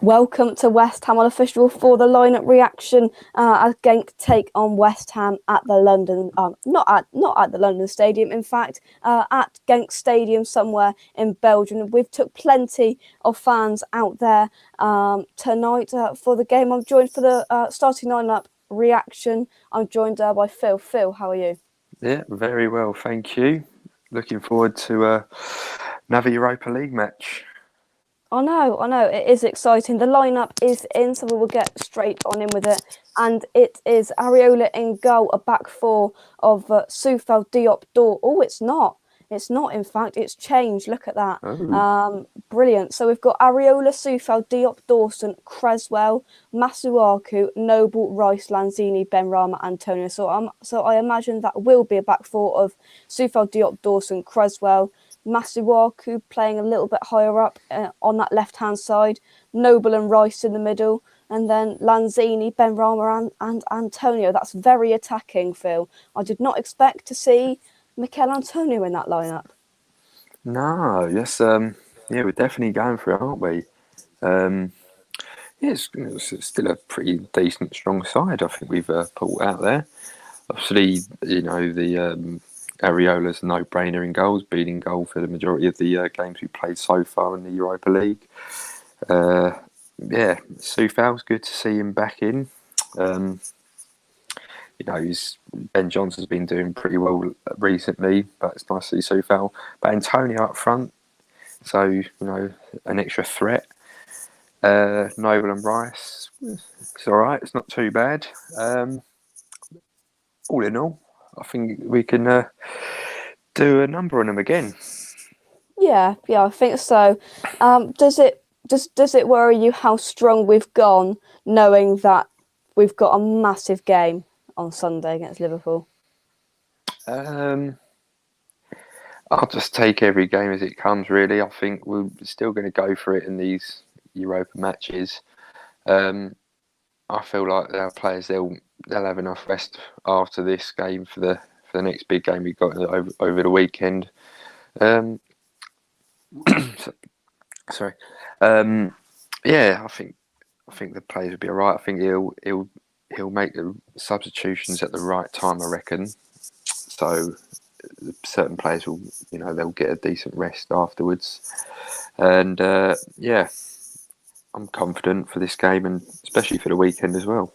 Welcome to West Ham Unofficial for the lineup reaction as Genk take on West Ham at the London, not at the London Stadium, in fact, at Genk Stadium somewhere in Belgium. We've took plenty of fans out there tonight for the game. I'm joined for the starting lineup reaction. I'm joined by Phil. Phil, how are you? Yeah, very well, thank you. Looking forward to another Europa League match. I know, it is exciting. The lineup is in, so we will get straight on in with it. And it is Areola in goal, a back four of Soufal, Diop, Dor. Oh, it's not. It's not, in fact. It's changed. Look at that. Oh. Brilliant. So we've got Areola, Soufal, Diop, Dawson, Creswell, Masuaku, Noble, Rice, Lanzini, Benrahma, Antonio. So I imagine that will be a back four of Soufal, Diop, Dawson, Creswell, Masuaku playing a little bit higher up on that left-hand side, Noble and Rice in the middle, and then Lanzini, Benrahma and Antonio. That's very attacking, Phil. I did not expect to see Mikel Antonio in that lineup. No, yes, yeah, we're definitely going for it, aren't we? Yeah, it's still a pretty decent, strong side. I think we've pulled out there. Obviously, the Areola's no-brainer in goals, beating goal for the majority of the games we played so far in the Europa League. Yeah, Soufal's good to see him back in. Ben Johnson's been doing pretty well recently, but it's nice to see Soufal. But Antonio up front, so an extra threat. Noble and Rice, it's all right. It's not too bad. All in all, I think we can do a number on them again. Yeah, I think so. Does it worry you how strong we've gone, knowing that we've got a massive game on Sunday against Liverpool? I'll just take every game as it comes, really. I think we're still going to go for it in these Europa matches. I feel like our players, they'll have enough rest after this game for the next big game we got over the weekend. Sorry. Yeah, I think the players will be all right. I think he'll make the substitutions at the right time, I reckon. So certain players will, they'll get a decent rest afterwards. And yeah, I'm confident for this game and especially for the weekend as well.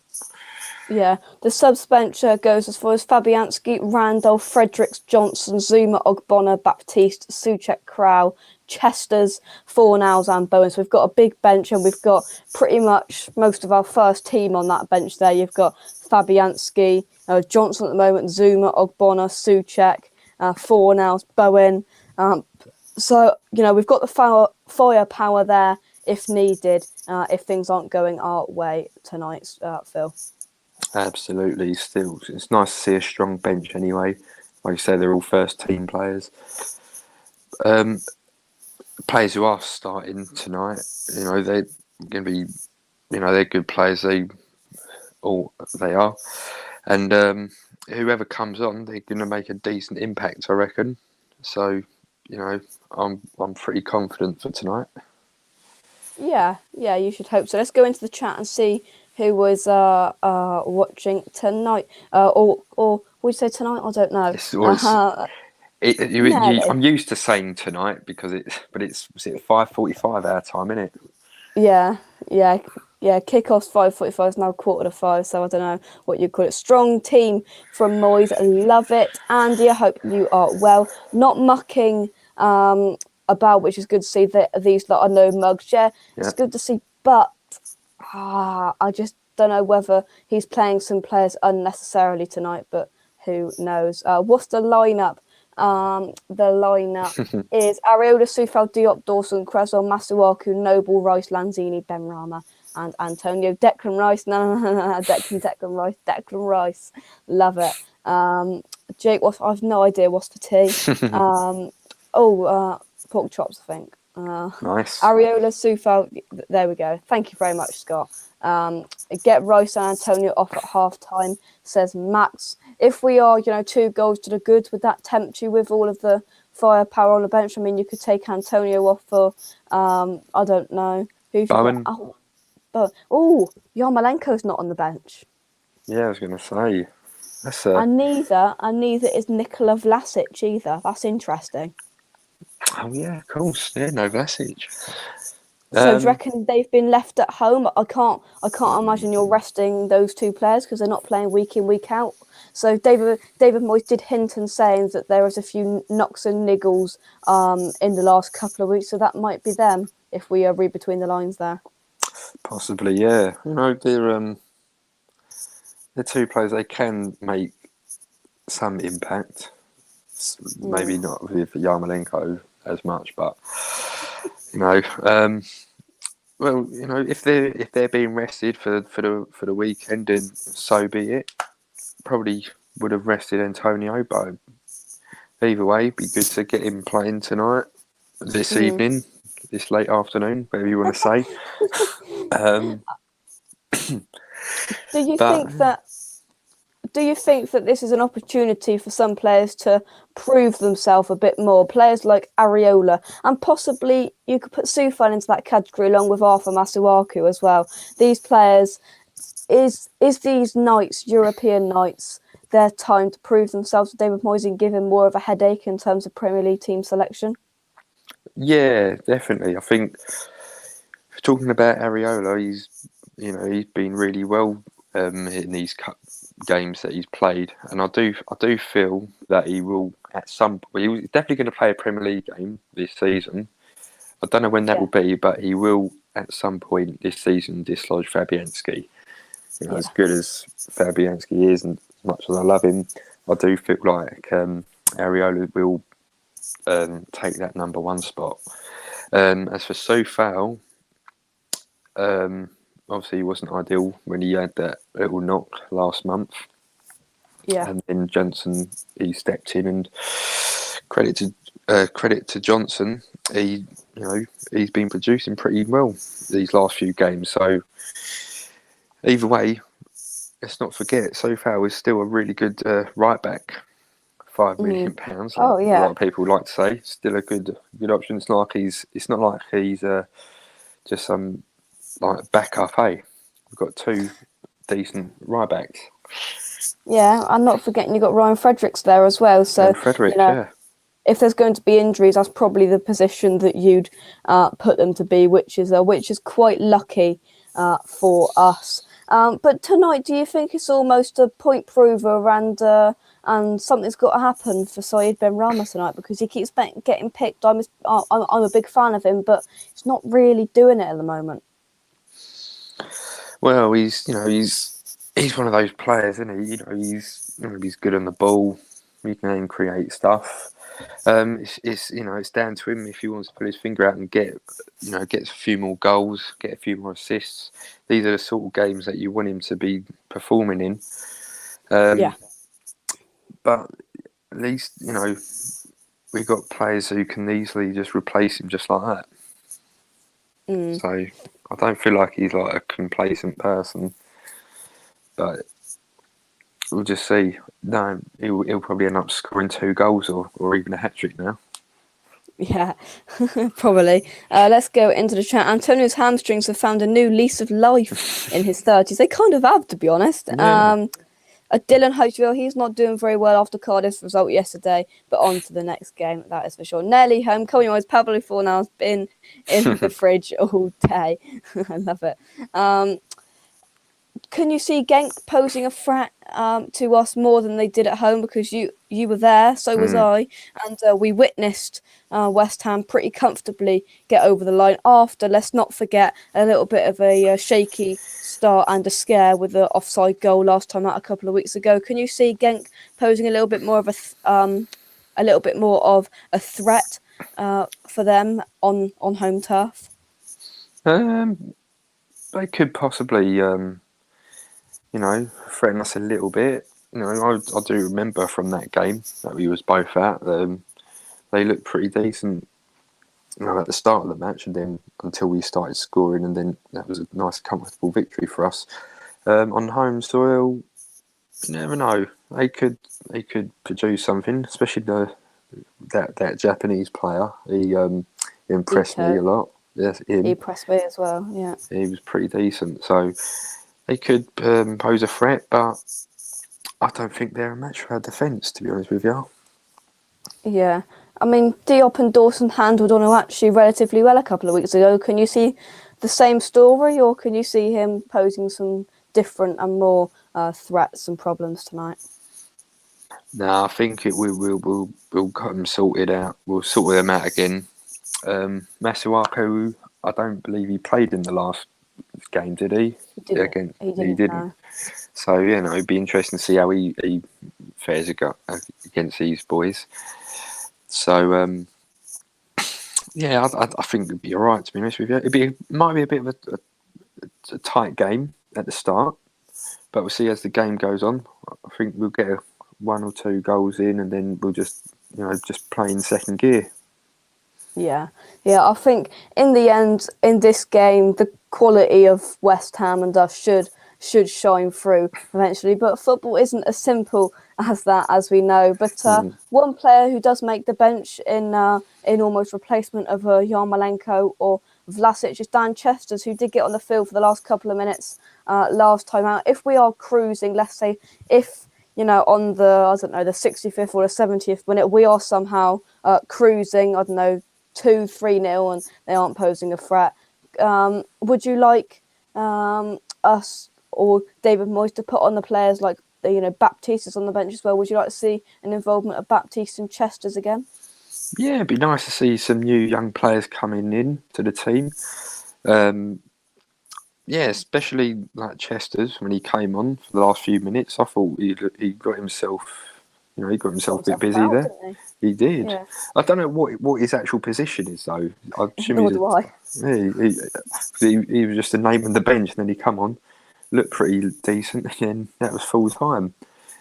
Yeah, the subs bench goes as far as Fabianski, Randolph, Fredericks, Johnson, Zuma, Ogbonna, Baptiste, Souček, Krau, Chesters, Fornals and Bowen. So we've got a big bench and we've got pretty much most of our first team on that bench there. You've got Fabianski, Johnson at the moment, Zuma, Ogbonna, Souček, Fornals, Bowen. So, we've got the firepower there if needed, if things aren't going our way tonight, Phil. Absolutely. Still, it's nice to see a strong bench anyway. Like you say, they're all first team players. Players who are starting tonight, they're going to be, they're good players. They are, and whoever comes on, they're going to make a decent impact, I reckon. So, I'm pretty confident for tonight. Yeah, you should hope so. Let's go into the chat and see who was watching tonight, or would you say tonight? I don't know. I'm used to saying tonight because it's 5:45 our time, isn't it? Yeah. Kickoff's 5:45 is now 4:45, so I don't know what you call it. Strong team from Moyes, love it. Andy, I hope you are well. Not mucking about, which is good to see that these lot are no mugs. Yeah, it's good to see, but I just don't know whether he's playing some players unnecessarily tonight, but who knows? What's the lineup? The lineup is Areola, Soufal, Diop, Dawson, Creswell, Masuaku, Noble, Rice, Lanzini, Benrahma, and Antonio. Declan Rice, no, Declan Rice, love it. Jake, I've no idea what's for tea. Pork chops, I think. Nice. Areola, Soufal, there we go. Thank you very much, Scott. Get Rice and Antonio off at half time, says Max. If we are, 2 goals to the goods, would that tempt you with all of the firepower on the bench? I mean, you could take Antonio off for, I don't know. Bowen. But Yarmolenko's not on the bench. Yeah, I was going to say that's And neither is Nikola Vlasic either. That's interesting. oh yeah, of course, yeah, no Vlasic. So do you reckon they've been left at home? I can't imagine you're resting those two players because they're not playing week in, week out. So David Moyes did hint and saying that there was a few knocks and niggles in the last couple of weeks. So that might be them if we read between the lines there. Possibly, yeah. You know, they're two players. They can make some impact. Maybe not with Yarmolenko as much, but you know, well, you know, if they're being rested for the weekend, then so be it. Probably would have rested Antonio, but either way, it'd be good to get him playing tonight, this evening, this late afternoon, whatever you want to say. Do you But think that this is an opportunity for some players to prove themselves a bit more? Players like Areola, and possibly you could put Soufal into that category along with Arthur Masuaku as well. These players, is these nights, European nights, their time to prove themselves to David Moyes and give him more of a headache in terms of Premier League team selection? yeah, definitely. I think talking about Areola, he's been really well in these cup games that he's played, and I do feel that he will at some point. He's definitely going to play a Premier League game this season. I don't know when that will be, but he will at some point this season dislodge Fabianski. You know, as good as Fabianski is, and as much as I love him, I do feel like Areola will take that number one spot. As for Soufal, obviously he wasn't ideal when he had that little knock last month. Yeah. And then Johnson, he stepped in, and credit to Johnson, he's been producing pretty well these last few games. So either way, let's not forget, Soufal is still a really good right back. £5 million, Oh like a lot yeah. of people like to say, still a good option. It's not like he's just some like backup. Hey, we've got two decent right backs. Yeah, I'm not forgetting you got Ryan Fredericks there as well. So And Frederick, you know, yeah. if there's going to be injuries, that's probably the position that you'd put them to be, which is quite lucky for us. But tonight, do you think it's almost a point prover and something's got to happen for Saeed Benrahma tonight because he keeps getting picked? I'm a big fan of him, but he's not really doing it at the moment. Well, he's one of those players, isn't he? He's good on the ball. He can create stuff. It's down to him if he wants to put his finger out and get a few more goals, get a few more assists. These are the sort of games that you want him to be performing in. Yeah. But at least we've got players who can easily just replace him just like that. So I don't feel like he's like a complacent person, but we'll just see. No, he'll probably end up scoring 2 goals or even a hat-trick now. Yeah, probably. Let's go into the chat. Antonio's hamstrings have found a new lease of life in his 30s. They kind of have, to be honest. Yeah. Dylan Hochville, he's not doing very well after Cardiff's result yesterday, but on to the next game, that is for sure. Nelly Homecoming was Pablo Fornal's been in the fridge all day. I love it. Can you see Genk posing a threat to us more than they did at home? Because you were there, so was I, and we witnessed West Ham pretty comfortably get over the line after, let's not forget, a little bit of a shaky start and a scare with the offside goal last time out a couple of weeks ago. Can you see Genk posing a little bit more of a threat for them on home turf? They could possibly, threaten us a little bit. I do remember from that game that we was both at. They looked pretty decent, at the start of the match, and then until we started scoring, and then that was a nice, comfortable victory for us. On home soil, you never know. They could produce something, especially that Japanese player. He impressed me a lot. Yes, He him. impressed me as well. Yeah. He was pretty decent. So they could pose a threat, but I don't think they're a match for our defence, to be honest with you. Yeah. I mean, Diop and Dawson handled Onuachu relatively well a couple of weeks ago. Can you see the same story, or can you see him posing some different and more threats and problems tonight? No, I think we'll got them sorted out. We'll sort them out again. Masuaku, I don't believe he played in the last game, did he? He didn't. Again, He he didn't didn't. know. So it'd be interesting to see how he fares against these boys. So I think it'd be all right, to be honest with you. Might be a bit of a tight game at the start, but we'll see as the game goes on. I think we'll get one or two goals in, and then we'll just play in second gear. Yeah, I think in the end, in this game, the quality of West Ham and us should shine through eventually. But football isn't as simple as that, as we know. But one player who does make the bench in almost replacement of Yarmolenko or Vlasic is Dan Chesters, who did get on the field for the last couple of minutes last time out. If we are cruising, let's say, if on the, I don't know, the 65th or the 70th minute, we are somehow cruising, I don't know, 2-3-0 and they aren't posing a threat. Would you like us or David Moyes to put on the players like Baptiste is on the bench as well? Would you like to see an involvement of Baptiste and Chesters again? Yeah, it'd be nice to see some new young players coming in to the team. Yeah, especially like Chester's when he came on for the last few minutes. I thought he got himself, he got himself a bit busy About, there. didn't He did. Yeah. I don't know what his actual position is though. I assume Nor do I. he was just a name on the bench, and then he come on, looked pretty decent, and then that was full time.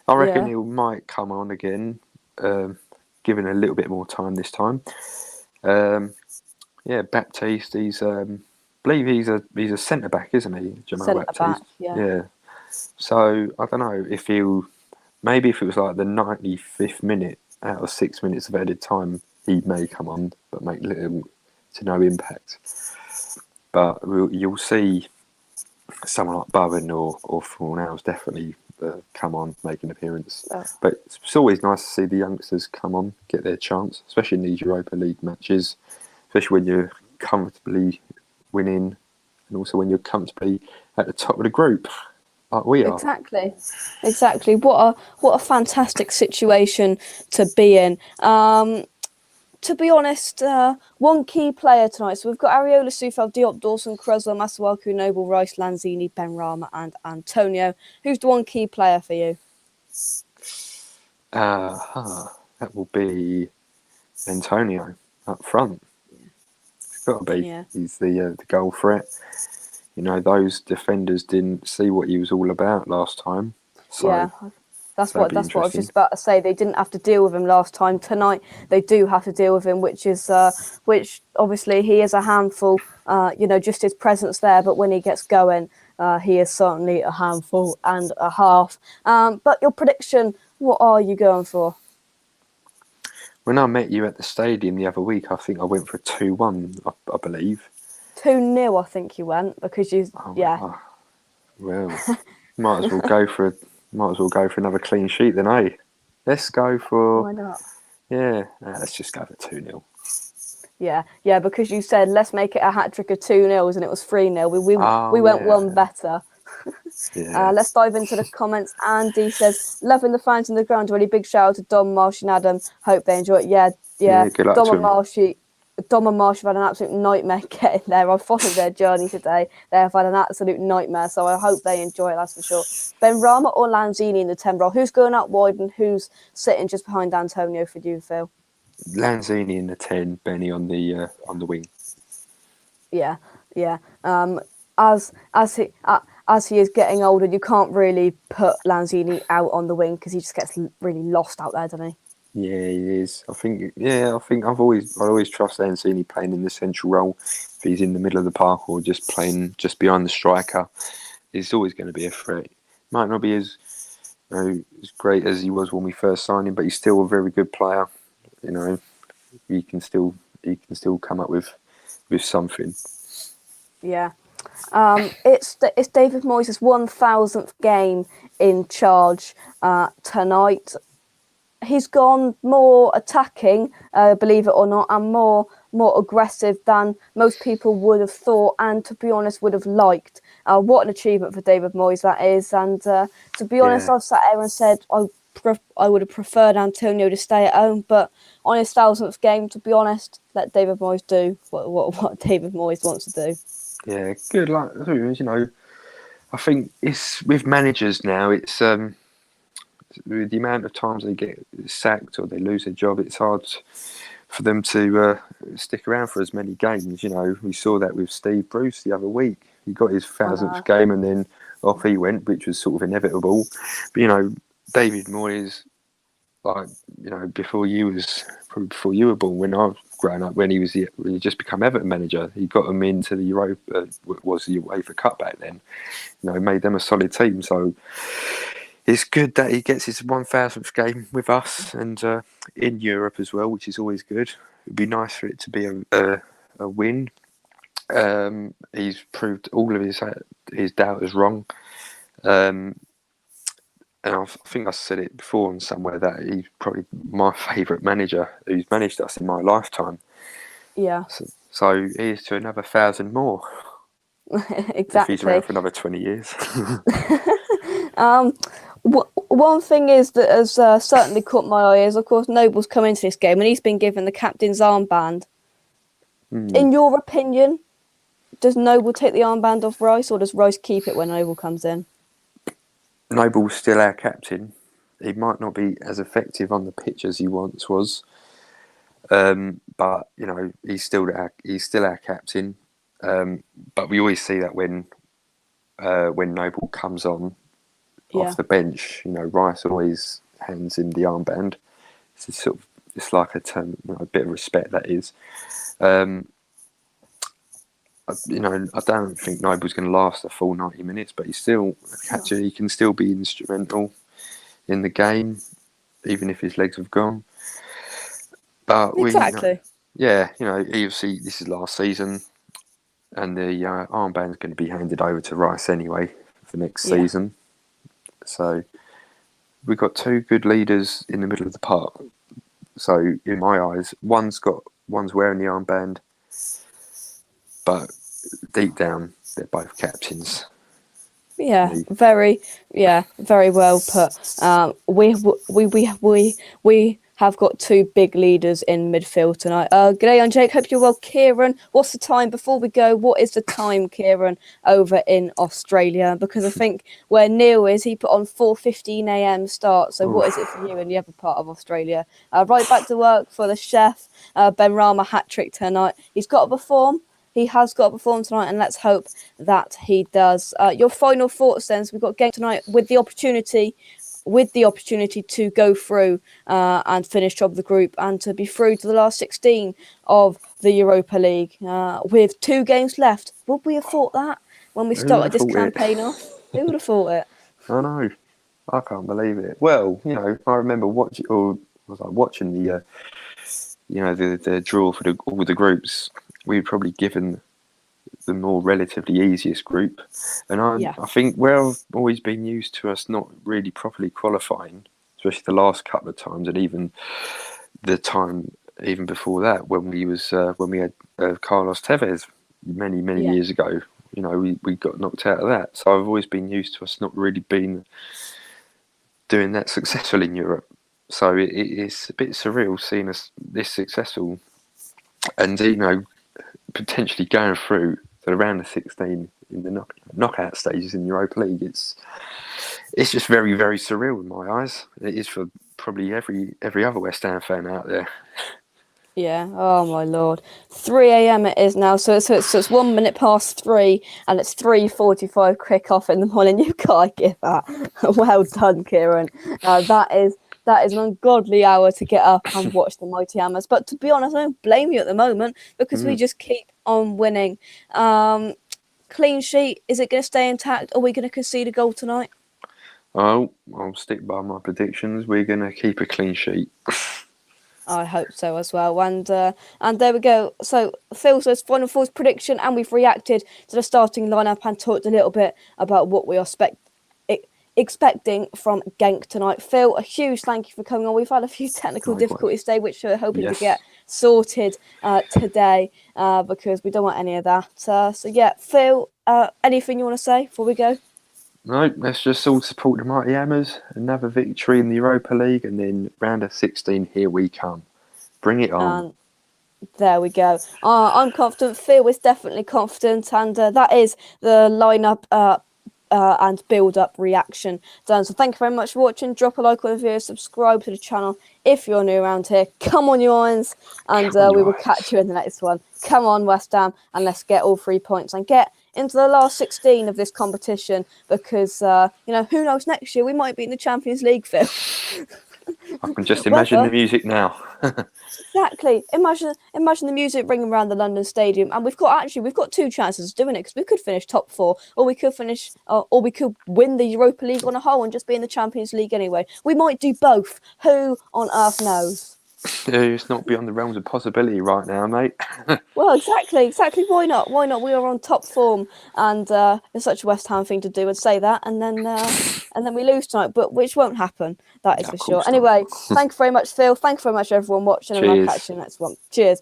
I reckon Yeah. he might come on again, given a little bit more time this time. Yeah, Baptiste. Believe he's a centre back, isn't he, Jamal Centre back. Baptiste? Yeah. Yeah. So I don't know if maybe if it was like the 95th minute out of 6 minutes of added time, he may come on, but make little to no impact. But you'll see someone like Bowen or Fornals definitely come on, make an appearance. Oh. But it's always nice to see the youngsters come on, get their chance, especially in these Europa League matches, especially when you're comfortably winning, and also when you're comfortably at the top of the group, like we are. Exactly. What a fantastic situation to be in. To be honest, one key player tonight. So we've got Areola, Sufal, Diop, Dawson, Cresswell, Masuaku, Noble, Rice, Lanzini, Benrahma, and Antonio. Who's the one key player for you? That will be Antonio up front. It's got to be. Yeah. He's the goal threat. Those defenders didn't see what he was all about last time. So Yeah. That's what I was interesting. just about to say. They didn't have to deal with him last time. Tonight they do have to deal with him, which obviously he is a handful. Just his presence there. But when he gets going, he is certainly a handful and a half. But your prediction, what are you going for? When I met you at the stadium the other week, I think I went for a 2-1. I believe 2-0, I think you went because you. Well, might as well go for another clean sheet then, eh? Let's go for. Why not? Yeah, let's just go for 2-0. Yeah, because you said let's make it a hat trick of 2-0 and it was 3-0. We went one better. Yeah. Let's dive into the comments. Andy says, loving the fans in the ground. Really big shout out to Dom, Marsh and Adam. Hope they enjoy it. Yeah. Good luck Dom to and him. Marshy. Dom and Marsh have had an absolute nightmare getting there. I've followed their journey today. They have had an absolute nightmare, so I hope they enjoy it, that's for sure. Benrahma or Lanzini in the 10 role? Who's going out wide and who's sitting just behind Antonio for you, Phil? Lanzini in the 10, Benny on the wing. Yeah. As he is getting older, you can't really put Lanzini out on the wing because he just gets really lost out there, doesn't he? Yeah, he is. I think I've always trust Lanzini playing in the central role. If he's in the middle of the park or just playing just behind the striker, he's always going to be a threat. Might not be as great as he was when we first signed him, but he's still a very good player. He can still come up with with something. Yeah. It's David Moyes' 1,000th game in charge tonight. He's gone more attacking, believe it or not, and more aggressive than most people would have thought, and to be honest, would have liked. What an achievement for David Moyes that is, and to be honest, Yeah. I've sat there and said I would have preferred Antonio to stay at home, but on his 1,000th game, to be honest, let David Moyes do what David Moyes wants to do. Yeah, good luck. You know, I think it's with managers now. It's with the amount of times they get sacked or they lose their job. It's hard for them to stick around for as many games. You know, we saw that with Steve Bruce the other week. He got his 1,000th game and then off he went, which was sort of inevitable. But you know, David Moyes, like before you were born, when I was growing up, when he just become Everton manager, he got them into the Europa, was the UEFA Cup back then. You know, made them a solid team. So it's good that he gets his 1,000th game with us and in Europe as well, which is always good. It'd be nice for it to be a win. He's proved all of his doubters wrong. And I think I said it before on somewhere that he's probably my favourite manager who's managed us in my lifetime. Yeah. So here's to another 1,000 more. Exactly. If he's around for another 20 years. One thing is that has certainly caught my eye is, of course, Noble's come into this game and he's been given the captain's armband. In your opinion, does Noble take the armband off Rice, or does Rice keep it when Noble comes in? Noble's still our captain. He might not be as effective on the pitch as he once was, but you know he's still our captain. But we always see that when Noble comes on off the bench, you know, Rice always hands him the armband. It's like a bit of respect, that is. You know, I don't think Noble's going to last a full 90 minutes, but he's still a catcher. He can still be instrumental in the game, even if his legs have gone. But exactly. obviously this is last season, and the armband's going to be handed over to Rice anyway for next season. So we've got two good leaders in the middle of the park. So in my eyes, one's wearing the armband, but deep down they're both captains. Yeah, very well put. We have got two big leaders in midfield tonight. G'day, I'm Jake. Hope you're well, Kieran. What's the time before we go? What is the time, Kieran, over in Australia? Because I think where Neil is, he put on 4:15 a.m. start. So what is it for you in the other part of Australia? Right back to work for the chef. Ben Rama hat trick tonight. He's got to perform. He has got to perform tonight, and let's hope that he does. Your final thoughts, then? So we've got a game tonight with the opportunity to go through and finish top of the group and to be through to the last 16 of the Europa League with 2 games left. Would we have thought that when we started this campaign off? Who would have thought it? I know. I can't believe it. Well, you know, I remember watching the the draw for all the groups. We'd probably given the more relatively easiest group, and I think where I've always been used to us not really properly qualifying, especially the last couple of times, and even the time even before that when we had Carlos Tevez many years ago. You know, we got knocked out of that. So I've always been used to us not really being doing that successful in Europe. So it's a bit surreal seeing us this successful, and you know, potentially going through to the round of 16 in the knockout stages in the Europa League. It's just very, very surreal in my eyes. It is for probably every other West Ham fan out there. Yeah. Oh my lord. 3 a.m. it is now. So it's 1 minute past 3, and it's 3:45 kick off in the morning. You can't give that. Well done, Kieran. That is an ungodly hour to get up and watch the Mighty Hammers. But to be honest, I don't blame you at the moment because we just keep on winning. Clean sheet. Is it going to stay intact? Are we going to concede a goal tonight? Oh, I'll stick by my predictions. We're going to keep a clean sheet. I hope so as well. And there we go. So Phil says final thoughts prediction, and we've reacted to the starting lineup and talked a little bit about what we are expecting from Genk tonight. Phil, a huge thank you for coming on. We've had a few technical difficulties today, which we're hoping to get sorted today because we don't want any of that. So yeah, Phil, anything you want to say before we go? No, let's just all support the Mighty Hammers. Another victory in the Europa League, and then round of 16, here we come. Bring it on. There we go. I'm confident. Phil is definitely confident, and that is the lineup and build-up reaction done. So thank you very much for watching. Drop a like on the video, subscribe to the channel if you're new around here. Come on, you irons, and we will catch you in the next one. Come on, West Ham, and let's get all 3 points and get into the last 16 of this competition, because who knows, next year we might be in the Champions League, Phil. I can just imagine the music now. Exactly. Imagine the music ringing around the London Stadium, and we've got 2 chances of doing it, because we could finish top 4, or we could win the Europa League on a whole and just be in the Champions League anyway. We might do both. Who on earth knows? It's not beyond the realms of possibility right now, mate. Well, exactly. Why not? We are on top form, and it's such a West Ham thing to do and say that, and then we lose tonight, but which won't happen. That is for sure. Anyway, thank you very much, Phil. Thank you very much, everyone watching, and I'll catch you in the next one. Cheers.